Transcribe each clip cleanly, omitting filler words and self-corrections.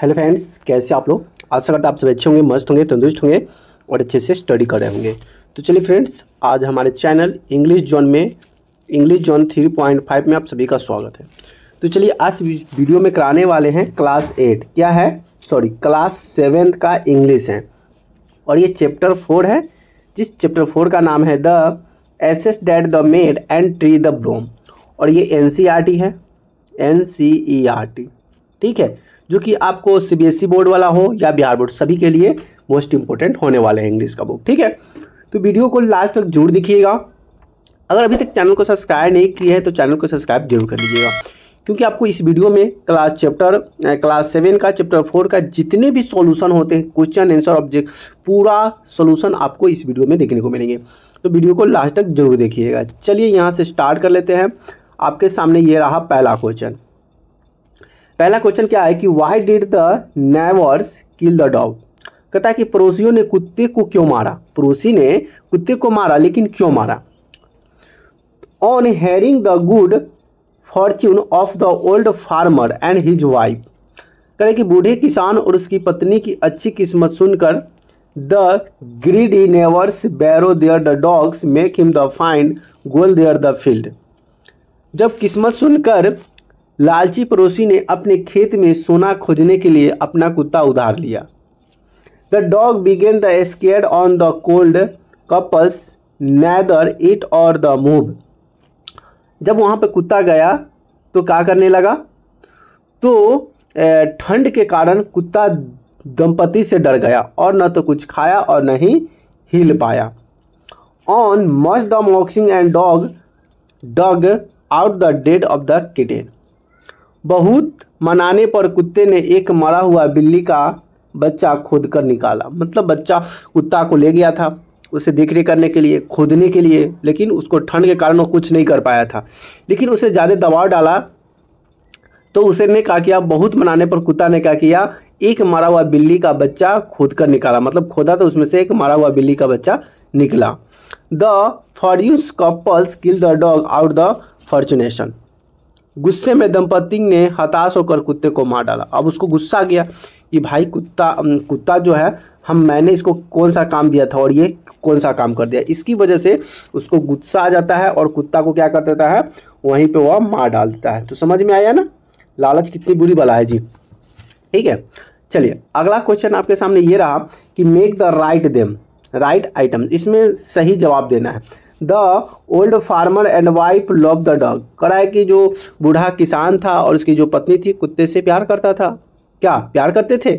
Hello friends, कैसे आप लोग। आशा करता आप सब अच्छे होंगे, मस्त होंगे, तंदुरुस्त होंगे और अच्छे से स्टडी कर रहे होंगे। तो चलिए फ्रेंड्स, आज हमारे चैनल इंग्लिश जोन 3.5 में आप सभी का स्वागत है। तो चलिए आज वीडियो में कराने वाले हैं क्लास 8 क्या है क्लास 7 का इंग्लिश है और ये चैप्टर 4 है, जिस चैप्टर 4 का नाम है the ashes that the made and tree the bloom. और ये NCERT है, NCERT, ठीक है, जो कि आपको CBSE बोर्ड वाला हो या बिहार बोर्ड, सभी के लिए मोस्ट इंपॉर्टेंट होने वाले हैं इंग्लिश का बुक, ठीक है। तो वीडियो को लास्ट तक जरूर देखिएगा। अगर अभी तक चैनल को सब्सक्राइब नहीं किया है तो चैनल को सब्सक्राइब जरूर कर लीजिएगा, क्योंकि आपको इस वीडियो में क्लास 7 का चैप्टर 4 का जितने भी सॉल्यूशन होते हैं, क्वेश्चन आंसर ऑब्जेक्ट, पूरा सॉल्यूशन आपको इस वीडियो में देखने को मिलेंगे। तो वीडियो को लास्ट तक जरूर देखिएगा। चलिए यहाँ से स्टार्ट कर लेते हैं। आपके सामने ये रहा पहला क्वेश्चन। पहला क्वेश्चन क्या है कि why did the neighbours kill the dog. कहता है कि पड़ोसियों ने कुत्ते को क्यों मारा। पड़ोसी ने कुत्ते को मारा, लेकिन क्यों मारा। On hearing the good Fortune of the old farmer and his wife. कह रहे कि बूढ़े किसान और उसकी पत्नी की अच्छी किस्मत सुनकर the greedy neighbours borrow their the dogs make him the find gold their the field. जब किस्मत सुनकर लालची पड़ोसी ने अपने खेत में सोना खोजने के लिए अपना कुत्ता उधार लिया। The dog began the scared on the cold couples neither it और द मूव। जब वहाँ पे कुत्ता गया तो क्या करने लगा, तो ठंड के कारण कुत्ता दंपति से डर गया और न तो कुछ खाया और न ही हिल पाया। On much the mocking and dog out the dead of the kitten. बहुत मनाने पर कुत्ते ने एक मरा हुआ बिल्ली का बच्चा खोद कर निकाला। मतलब बच्चा कुत्ता को ले गया था उसे देखरेख करने के लिए, खोदने के लिए, लेकिन उसको ठंड के कारण वो कुछ नहीं कर पाया था, लेकिन उसे ज़्यादा दबाव डाला तो उसने क्या किया, बहुत मनाने पर कुत्ता ने क्या किया, एक मरा हुआ बिल्ली का बच्चा खोद कर निकाला। मतलब खोदा तो उसमें से एक मरा हुआ बिल्ली का बच्चा निकला। The furious couples kill the dog out the frustration. गुस्से में दंपति ने हताश होकर कुत्ते को मार डाला। अब उसको गुस्सा आ गया कि भाई कुत्ता जो है, मैंने इसको कौन सा काम दिया था और ये कौन सा काम कर दिया। इसकी वजह से उसको गुस्सा आ जाता है और कुत्ता को क्या कर देता है, वहीं पे वह मार डाल देता है। तो समझ में आया ना, लालच कितनी बुरी बला है जी, ठीक है। चलिए अगला क्वेश्चन आपके सामने ये रहा कि मेक द राइट आइटम। इसमें सही जवाब देना है। The old farmer and wife love the dog. करा है कि जो बूढ़ा किसान था और उसकी जो पत्नी थी कुत्ते से प्यार करता था। क्या प्यार करते थे।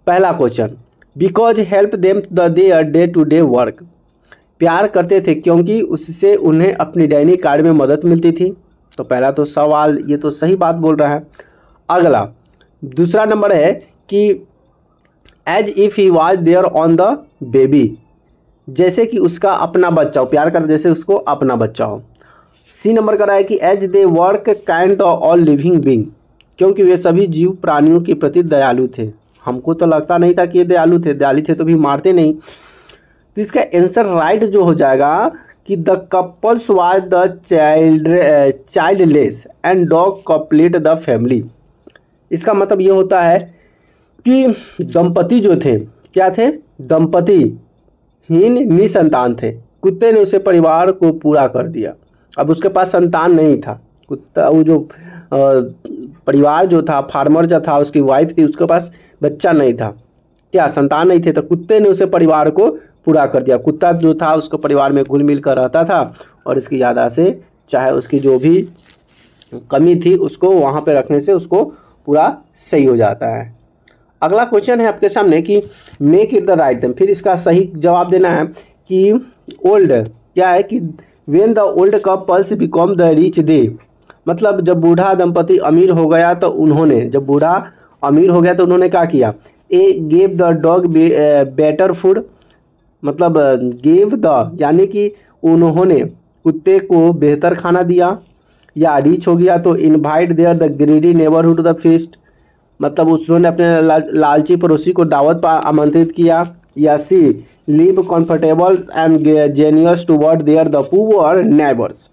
पहला question, because help them the their day to day work. प्यार करते थे क्योंकि उससे उन्हें अपनी दैनिक कार्य में मदद मिलती थी। तो पहला तो सवाल ये तो सही बात बोल रहा है। अगला दूसरा नंबर है कि as if he was there on the baby. जैसे कि उसका अपना बच्चा हो, प्यार कर जैसे उसको अपना बच्चा हो। सी नंबर का है कि as they work kind the all living being. क्योंकि वे सभी जीव प्राणियों के प्रति दयालु थे। हमको तो लगता नहीं था कि ये दयालु थे तो भी मारते नहीं। तो इसका आंसर राइट जो हो जाएगा कि the couples was the childless and dog complete the family. इसका मतलब ये होता है कि दंपति जो थे, क्या थे, दंपति हीन निसंतान थे। कुत्ते ने उसे परिवार को पूरा कर दिया। अब उसके पास संतान नहीं था। कुत्ता वो जो परिवार जो था, फार्मर जो था, उसकी वाइफ थी, उसके पास बच्चा नहीं था, क्या संतान नहीं थे, तो कुत्ते ने उसे परिवार को पूरा कर दिया। कुत्ता जो था उसको परिवार में घुल मिल कर रहता था और इसकी यादा से चाहे उसकी जो भी कमी थी उसको वहाँ पे रखने से उसको पूरा सही हो जाता है। अगला क्वेश्चन है आपके सामने कि make it the right time. फिर इसका सही जवाब देना है कि ओल्ड क्या है कि when the old couples become the rich they. मतलब जब बूढ़ा दंपति अमीर हो गया तो उन्होंने क्या किया, a gave the dog better food. मतलब गेव द यानी कि उन्होंने कुत्ते को बेहतर खाना दिया। या रिच हो गया तो invite their the greedy neighbourhood the feast. मतलब उन्होंने अपने लालची पड़ोसी को दावत पर आमंत्रित किया। या see live comfortable and genius toward their the poor neighbours.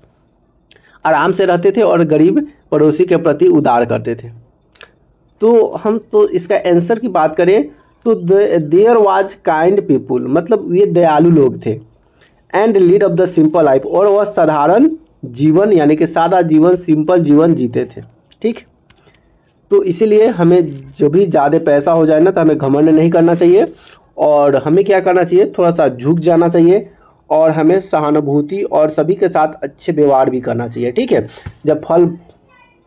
आराम से रहते थे और गरीब पड़ोसी के प्रति उदार करते थे। तो हम तो इसका आंसर की बात करें तो देयर वाज काइंड पीपुल, मतलब ये दयालु लोग थे। And lead of the simple life, और वह साधारण जीवन यानी कि सादा जीवन, सिंपल जीवन जीते थे। ठीक, तो इसीलिए हमें जब भी ज़्यादा पैसा हो जाए ना तो हमें घमंड नहीं करना चाहिए, और हमें क्या करना चाहिए, थोड़ा सा झुक जाना चाहिए, और हमें सहानुभूति और सभी के साथ अच्छे व्यवहार भी करना चाहिए। ठीक है, जब फल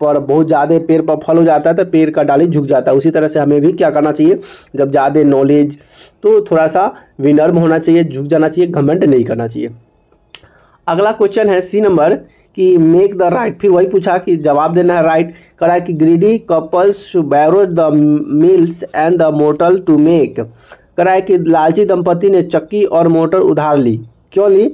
पर बहुत ज़्यादा पेड़ पर फल हो जाता है तो पेड़ का डाली झुक जाता है, उसी तरह से हमें भी क्या करना चाहिए, जब ज़्यादा नॉलेज तो थोड़ा सा विनम्र होना चाहिए, झुक जाना चाहिए, घमंड नहीं करना चाहिए। अगला क्वेश्चन है सी नंबर कि मेक द राइट, फिर वही पूछा कि जवाब देना है राइट। करा है कि greedy couples borrow the mills and the motor to make, करा है कि लालची दंपति ने चक्की और मोटर उधार ली, क्यों ली,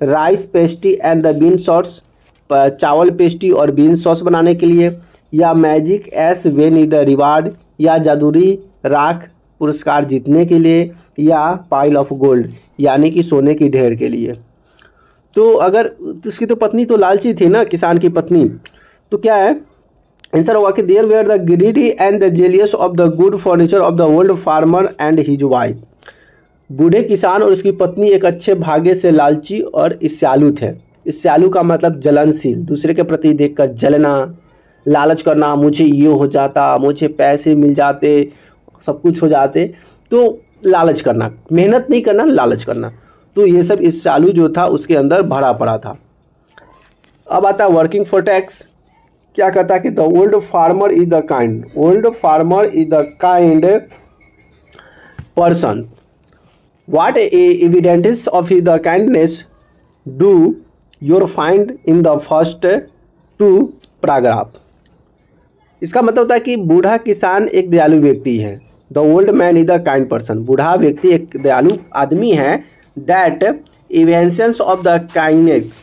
rice pastry and the bean sauce, चावल पेस्ट्री और बीन सॉस बनाने के लिए, या magic ash when is the reward, या जादुई राख पुरस्कार जीतने के लिए, या पाइल ऑफ गोल्ड यानी कि सोने की ढेर के लिए। तो अगर उसकी तो पत्नी तो लालची थी ना, किसान की पत्नी, तो क्या है आंसर होगा कि there were the greedy and the jealous of the good furniture of the old farmer and his wife. बूढ़े किसान और उसकी पत्नी एक अच्छे भाग्य से लालची और ईर्ष्यालु थे। ईर्ष्यालु का मतलब जलनशील, दूसरे के प्रति देखकर जलना, लालच करना, मुझे ये हो जाता, मुझे पैसे मिल जाते, सब कुछ हो जाते, तो लालच करना, मेहनत नहीं करना, लालच करना। तो ये सब ईर्ष्यालु जो था उसके अंदर भरा पड़ा था। अब आता है वर्किंग फॉर टैक्स। क्या कहता है कि the old farmer is the kind, old farmer is the kind person, what evidences of the kindness do your find in the first 2 paragraph. इसका मतलब होता है कि बूढ़ा किसान एक दयालु व्यक्ति है, the old man is the kind person, बूढ़ा व्यक्ति एक दयालु आदमी है, दैट इवेंशंस ऑफ द काइंडनेस।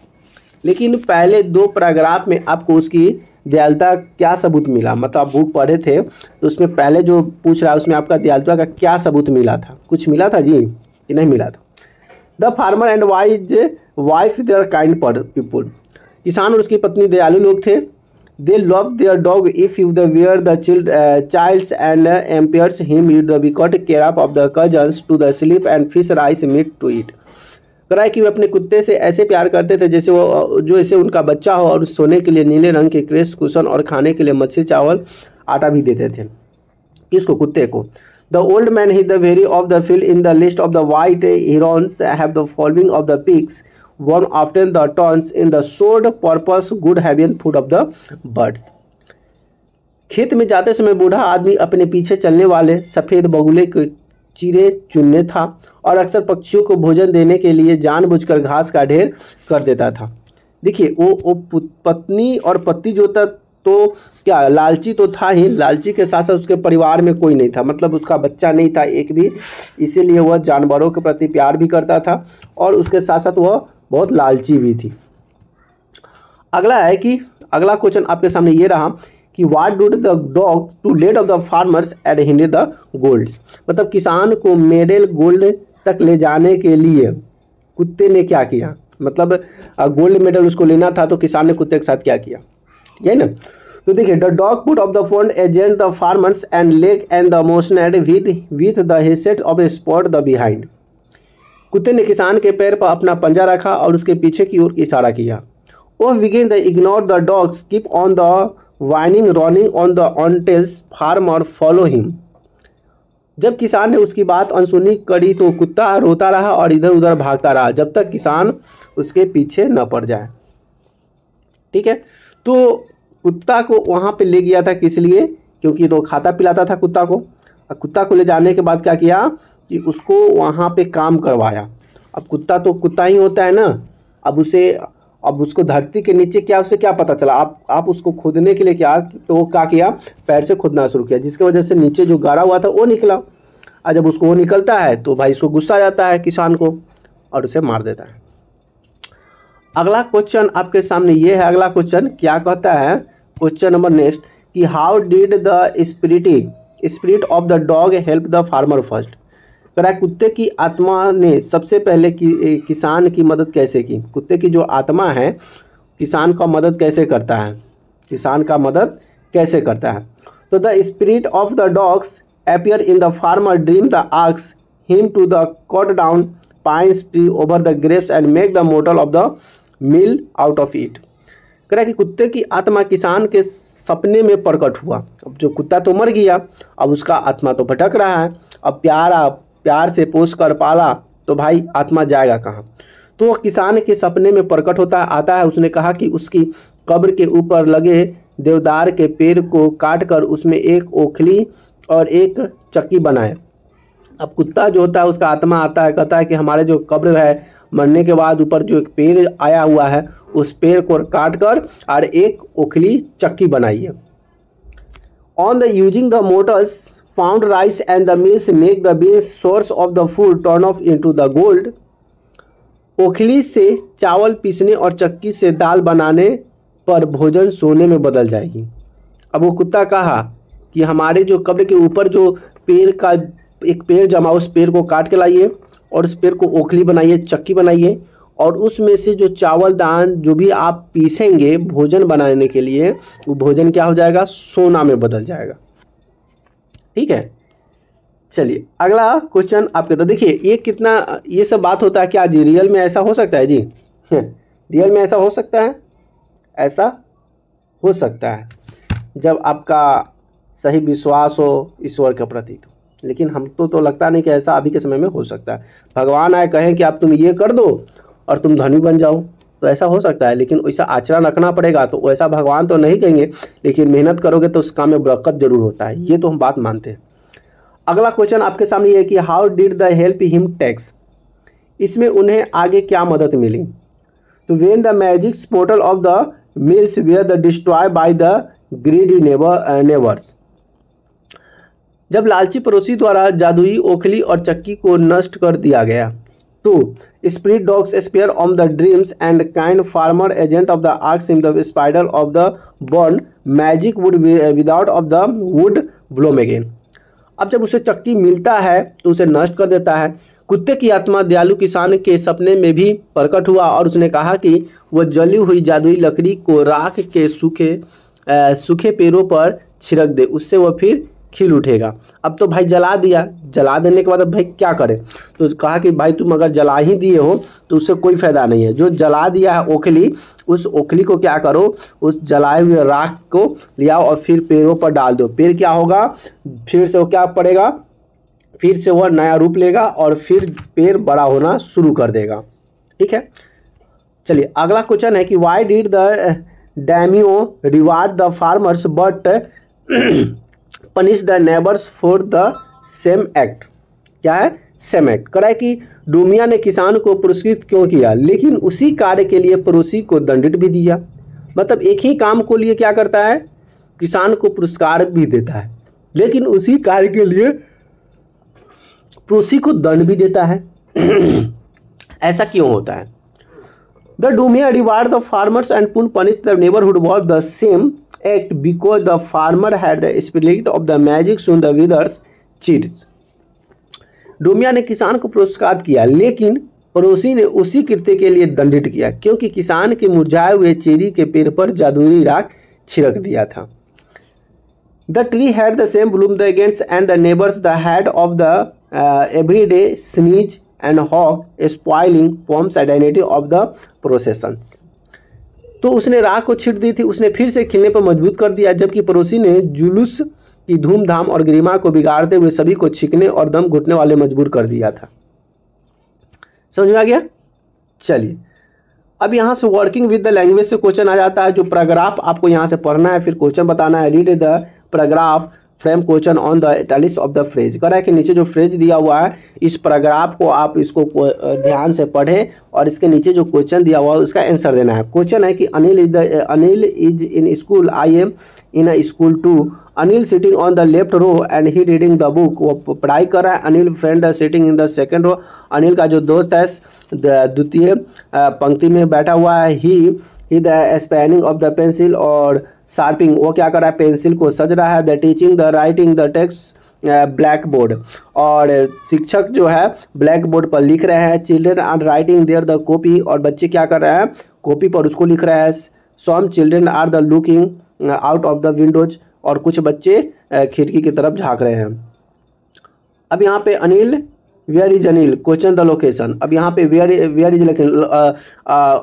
लेकिन पहले 2 पैराग्राफ में आपको उसकी दयालुता क्या सबूत मिला, मतलब आप बुक पढ़े थे तो उसमें पहले जो पूछ रहा है उसमें आपका दयालुता का क्या सबूत मिला था, कुछ मिला था जी कि नहीं मिला था। The farmer and wife their kind people, किसान और उसकी पत्नी दयालु लोग थे। They love their dog if you the where the childs and empires him you the boycott care of the cousins to the sleep and fish rice meat to eat. कराए कि वे अपने कुत्ते से ऐसे प्यार करते थे जैसे वो जो ऐसे उनका बच्चा हो, और सोने के लिए नीले रंग के क्रेस कुशन और खाने के लिए मछली चावल आटा भी देते थे। किसको, कुत्ते को। The old man his the very of the field in the list of the white herons have the following of the pigs one often the turns in the sod purpose good heaven food of the birds. खेत में जाते समय बूढ़ा आदमी अपने पीछे चलने वाले सफ़ेद बगुले के चीरे चुनने था, और अक्सर पक्षियों को भोजन देने के लिए जानबूझकर घास का ढेर कर देता था। देखिए वो पत्नी और पति जो था तो क्या लालची तो था ही, लालची के साथ साथ उसके परिवार में कोई नहीं था, मतलब उसका बच्चा नहीं था एक भी, इसीलिए वह जानवरों के प्रति प्यार भी करता था और उसके साथ साथ वह बहुत लालची भी थी। अगला है कि अगला क्वेश्चन आपके सामने ये रहा कि what do the dogs to led of the farmers at hind the golds, मतलब किसान को मेडल गोल्ड तक ले जाने के लिए कुत्ते ने क्या किया, मतलब गोल्ड मेडल उसको लेना था तो किसान ने कुत्ते के साथ क्या किया, यही ना। तो देखिए the dog put off the phone agent the farmers and leg and the motioned with the headset of a spot the behind. कुत्ते ने किसान के पैर पर अपना पंजा रखा और उसके पीछे की ओर इशारा किया। Oh begin the ignore the dogs keep on the whining running on the on tails farmer follow him. जब किसान ने उसकी बात अनसुनी करी तो कुत्ता रोता रहा और इधर उधर भागता रहा जब तक किसान उसके पीछे न पड़ जाए। ठीक है, तो कुत्ता को वहाँ पे ले गया था किस लिए, क्योंकि तो खाता पिलाता था कुत्ता को। कुत्ता को ले जाने के बाद क्या किया कि उसको वहाँ पे काम करवाया। अब कुत्ता तो कुत्ता ही होता है ना, अब उसको धरती के नीचे क्या उसे क्या पता चला, आप उसको खोदने के लिए क्या तो वो क्या किया, पैर से खोदना शुरू किया, जिसकी वजह से नीचे जो गाढ़ा हुआ था वो निकला। और जब उसको वो निकलता है तो भाई इसको गुस्सा आ जाता है किसान को और उसे मार देता है। अगला क्वेश्चन आपके सामने ये है, अगला क्वेश्चन क्या कहता है, क्वेश्चन नंबर नेक्स्ट कि how did the spirit of the dog help the farmer first. कह रहा है कुत्ते की आत्मा ने सबसे पहले किसान की मदद कैसे की। कुत्ते की जो आत्मा है किसान का मदद कैसे करता है, किसान का मदद कैसे करता है। तो the spirit of the dogs appear in the farmer dream the asks him to the cut down pines tree over the grapes and make the mortar of the mill out of it। कह रहा है कि कुत्ते की आत्मा किसान के सपने में प्रकट हुआ। अब जो कुत्ता तो मर गया, अब उसका आत्मा तो भटक रहा है। अब प्यार से पोस कर पाला तो भाई आत्मा जाएगा कहाँ। तो वह किसान के सपने में प्रकट होता आता है। उसने कहा कि उसकी कब्र के ऊपर लगे देवदार के पेड़ को काट कर उसमें एक ओखली और एक चक्की बनाए। अब कुत्ता जो होता है उसका आत्मा आता है, कहता है कि हमारे जो कब्र है, मरने के बाद ऊपर जो एक पेड़ आया हुआ है उस पेड़ को काट कर और एक ओखली चक्की बनाइए। On the using the Motors found rice and the mills make the beans source of the food turn off into the gold. ओखली से चावल पीसने और चक्की से दाल बनाने पर भोजन सोने में बदल जाएगी। अब वो कुत्ता कहा कि हमारे जो कब्र के ऊपर जो पेड़ का एक पेड़ जमा, उस पेड़ को काट के लाइए और उस पेड़ को ओखली बनाइए, चक्की बनाइए, और उसमें से जो चावल दाल जो भी आप पीसेंगे भोजन बनाने के लिए, वो भोजन क्या हो जाएगा, सोना में बदल जाएगा। ठीक है, चलिए अगला क्वेश्चन आपके। तो देखिए ये कितना, ये सब बात होता है क्या जी, रियल में ऐसा हो सकता है जी? रियल में ऐसा हो सकता है? ऐसा हो सकता है जब आपका सही विश्वास हो ईश्वर के प्रति। लेकिन हमको तो लगता नहीं कि ऐसा अभी के समय में हो सकता है। भगवान आए कहें कि आप तुम ये कर दो और तुम धनी बन जाओ, तो ऐसा हो सकता है, लेकिन वैसा आचरण रखना पड़ेगा। तो वैसा भगवान तो नहीं कहेंगे, लेकिन मेहनत करोगे तो उस काम में बरकत जरूर होता है, ये तो हम बात मानते हैं। अगला क्वेश्चन आपके सामने ये है कि how did the help him tax, इसमें उन्हें आगे क्या मदद मिली। तो when the magic portal of the mills were the destroy by the greedy neighbours, जब लालची पड़ोसी द्वारा जादुई ओखली और चक्की को नष्ट कर दिया गया तो spirit dogs spare on the dreams and kind farmer agent of the asked him the spider of the burn magic wood without of the wood bloom again. अब जब उसे चक्की मिलता है तो उसे नष्ट कर देता है। कुत्ते की आत्मा दयालु किसान के सपने में भी प्रकट हुआ और उसने कहा कि वह जली हुई जादुई लकड़ी को राख के सूखे पेड़ों पर छिड़क दे, उससे वह फिर खिल उठेगा। अब तो भाई जला दिया, जला देने के बाद अब भाई क्या करें। तो कहा कि भाई तुम अगर जला ही दिए हो तो उससे कोई फायदा नहीं है। जो जला दिया है ओखली, उस ओखली को क्या करो, उस जलाए हुए राख को ले आओ और फिर पेड़ों पर डाल दो। पेड़ क्या होगा, फिर से वो क्या पड़ेगा, फिर से वह नया रूप लेगा और फिर पेड़ बड़ा होना शुरू कर देगा। ठीक है, चलिए अगला क्वेश्चन है कि why did the daimyo reward the farmers but punish the neighbours for the same act. क्या है, सेम एक्ट। कह रहा है कि डूमिया ने किसान को पुरस्कृत क्यों किया, लेकिन उसी कार्य के लिए पड़ोसी को दंडित भी दिया। मतलब एक ही काम को लिए क्या करता है, किसान को पुरस्कार भी देता है, लेकिन उसी कार्य के लिए पड़ोसी को दंड भी देता है। ऐसा क्यों होता है? The daimyo reward the farmers and punish the neighbourhood was the same act because the farmer had the spirit of the magic soon the withers cheats। डूमिया ने किसान को पुरस्कार किया, लेकिन पड़ोसी ने उसी कृत्य के लिए दंडित किया क्योंकि किसान के मुरझाए हुए चेरी के पेड़ पर जादुई राख छिड़क दिया था। The tree had the same bloom the against and the neighbours the head of the everyday sneeze and hawk spoiling palms identity of the procession. तो उसने राख को छिड़ दी थी, उसने फिर से खिलने पर मजबूत कर दिया, जबकि पड़ोसी ने जुलूस की धूमधाम और गरिमा को बिगाड़ते हुए सभी को छींकने और दम घुटने वाले मजबूर कर दिया था। समझ में आ गया? चलिए अब यहाँ से वर्किंग विद द लैंग्वेज से क्वेश्चन आ जाता है। जो पैराग्राफ आपको यहाँ से पढ़ना है, फिर क्वेश्चन बताना है। Read the paragraph frame question on the italics of the phrase. कह रहा है कि नीचे जो फ्रेज दिया हुआ है इस पैराग्राफ को आप इसको ध्यान से पढ़ें और इसके नीचे जो क्वेश्चन दिया हुआ है उसका आंसर देना है। क्वेश्चन है कि Anil is in school, I am in a school too. Anil sitting on the left row and he reading the book. वो पढ़ाई कर रहा है। Anil friend sitting in the second row. Anil का जो दोस्त है द्वितीय पंक्ति में बैठा हुआ है। He the spanning of the pencil और शार्पिंग, वो क्या कर रहा है, पेंसिल को सज रहा है। The teaching the writing the text black board, और शिक्षक जो है ब्लैक बोर्ड पर लिख रहे हैं। Children are writing their the copy, और बच्चे क्या कर रहे हैं, कॉपी पर उसको लिख रहे हैं। Some children are the looking out of the windows, और कुछ बच्चे खिड़की की तरफ झाँक रहे हैं। अब यहाँ पे Anil, where is Anil, question the location. अब यहाँ पे वेयर इज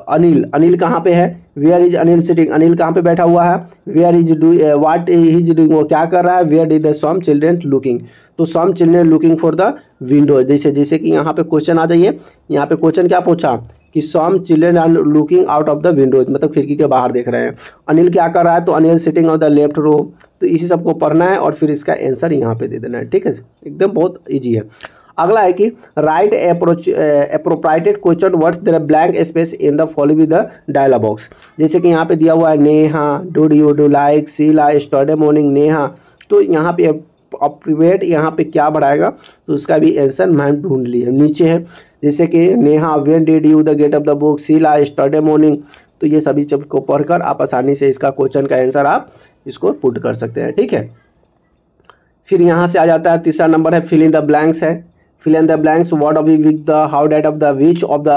अनिल, अनिल कहाँ पे है, where is Anil sitting, Anil कहाँ पे बैठा हुआ है, where is do what he is doing, वो क्या कर रहा है, where is the some children looking, तो some children looking for the window. जैसे कि यहाँ पे क्वेश्चन आ जाइए, यहाँ पे क्वेश्चन क्या पूछा कि some children are looking out of the windows, मतलब खिड़की के बाहर देख रहे हैं। अनिल क्या कर रहा है, तो Anil sitting on the left row. तो इसी सबको पढ़ना है और फिर इसका आंसर यहाँ पे दे देना है, ठीक है, एकदम बहुत ईजी है। अगला है कि write appropriated question words there blank space in the follow with the dialogue box. जैसे कि यहाँ पे दिया हुआ है Neha, do you do like, Sheela, study morning, Neha, तो यहाँ पे अप्रोप्रिएट यहाँ पे क्या बढ़ाएगा, तो उसका भी आंसर मैंने ढूंढ लिया नीचे है। जैसे कि Neha, when did you the gate of the book, Sheela, study morning, तो ये सभी चीज को पढ़कर आप आसानी से इसका क्वेश्चन का आंसर आप इसको पुट कर सकते हैं, ठीक है। फिर यहाँ से आ जाता है तीसरा नंबर है फिल इन द ब्लैंक्स है। fill in the blanks, what of the week, the how date of the which of the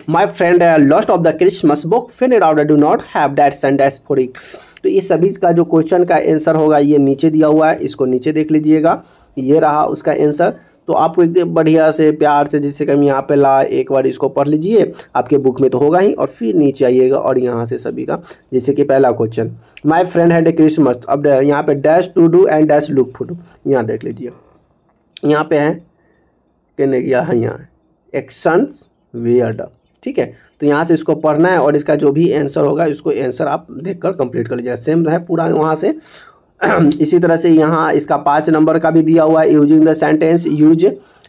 my friend lost of the Christmas book, fill it out, do not have that sentence for it। तो ये सभी का जो question का answer होगा ये नीचे दिया हुआ है, इसको नीचे देख लीजिएगा, ये रहा उसका आंसर। तो आपको एकदम बढ़िया से प्यार से जिससे कि हम यहाँ पे ला एक बार इसको पढ़ लीजिए, आपके बुक में तो होगा ही, और फिर नीचे आइएगा और यहाँ से सभी का, जैसे कि पहला question my friend had a Christmas, अब यहाँ पे dash to do and dash look for, यहाँ देख लीजिए, यहाँ पे है कहने गया है यहाँ एक्शंस वेयर, ठीक है। तो यहाँ से इसको पढ़ना है और इसका जो भी आंसर होगा इसको आंसर आप देखकर कंप्लीट कर लीजिए, सेम है पूरा वहाँ से। इसी तरह से यहाँ इसका 5 नंबर का भी दिया हुआ है, यूजिंग द सेंटेंस, यूज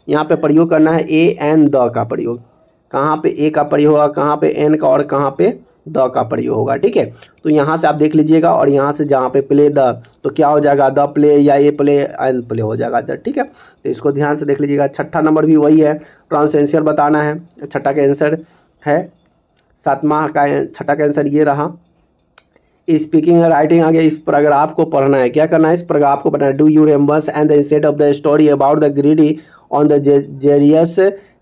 यहाँ पे प्रयोग करना है ए एंड द का प्रयोग, कहाँ पे ए का प्रयोग होगा, कहाँ पे एन का, और कहाँ पे द का प्रयोग होगा, ठीक है। तो यहाँ से आप देख लीजिएगा, और यहाँ से जहाँ पे प्ले द, तो क्या हो जाएगा, द प्ले या ए प्ले एंड प्ले हो जाएगा द, ठीक है। तो इसको ध्यान से देख लीजिएगा। छठा नंबर भी वही है, ट्रांसलेशन बताना है, छठा का आंसर है, सातवां का छठा का आंसर ये रहा। स्पीकिंग राइटिंग आगे इस पैराग्राफ को पढ़ना है, क्या करना है, इस पैराग्राफ को पढ़ना है। Do you remembers and the instead of the story about the greedy on the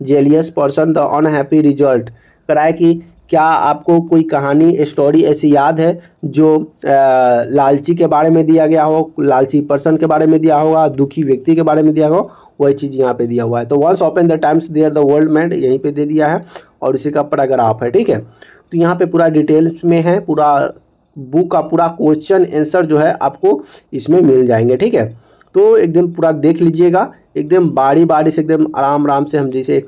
jealous person the unhappy result, कराए कि क्या आपको कोई कहानी स्टोरी ऐसी याद है जो लालची के बारे में दिया गया हो, लालची पर्सन के बारे में दिया होगा, दुखी व्यक्ति के बारे में दिया हो, वही चीज़ यहाँ पे दिया हुआ है। तो once open the times there the world mend, यहीं पे दे दिया है, और इसी का पैराग्राफ है, ठीक है। तो यहाँ पे पूरा डिटेल्स में है, पूरा बुक का पूरा क्वेश्चन आंसर जो है आपको इसमें मिल जाएंगे, ठीक है। तो एकदम पूरा देख लीजिएगा, एकदम बारी बारी से, एकदम आराम आराम से हम जैसे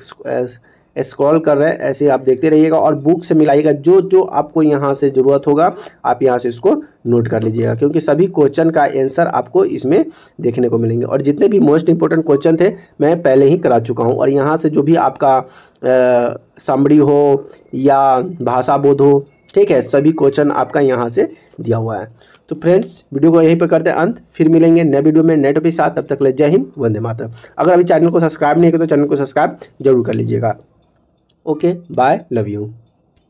स्क्रॉल कर रहे हैं ऐसे आप देखते रहिएगा, और बुक से मिलाइएगा, जो जो आपको यहाँ से ज़रूरत होगा आप यहाँ से इसको नोट कर लीजिएगा, क्योंकि सभी क्वेश्चन का आंसर आपको इसमें देखने को मिलेंगे। और जितने भी मोस्ट इंपॉर्टेंट क्वेश्चन थे मैं पहले ही करा चुका हूँ, और यहाँ से जो भी आपका समरी हो या भाषा बोध हो, ठीक है, सभी क्वेश्चन आपका यहाँ से दिया हुआ है। तो फ्रेंड्स वीडियो को यहीं पर करते हैं अंत, फिर मिलेंगे नए वीडियो में नए टॉपिक के साथ, तब तक ले जय हिंद, वंदे मातरम। अगर अभी चैनल को सब्सक्राइब नहीं किया तो चैनल को सब्सक्राइब जरूर कर लीजिएगा। Okay bye, love you.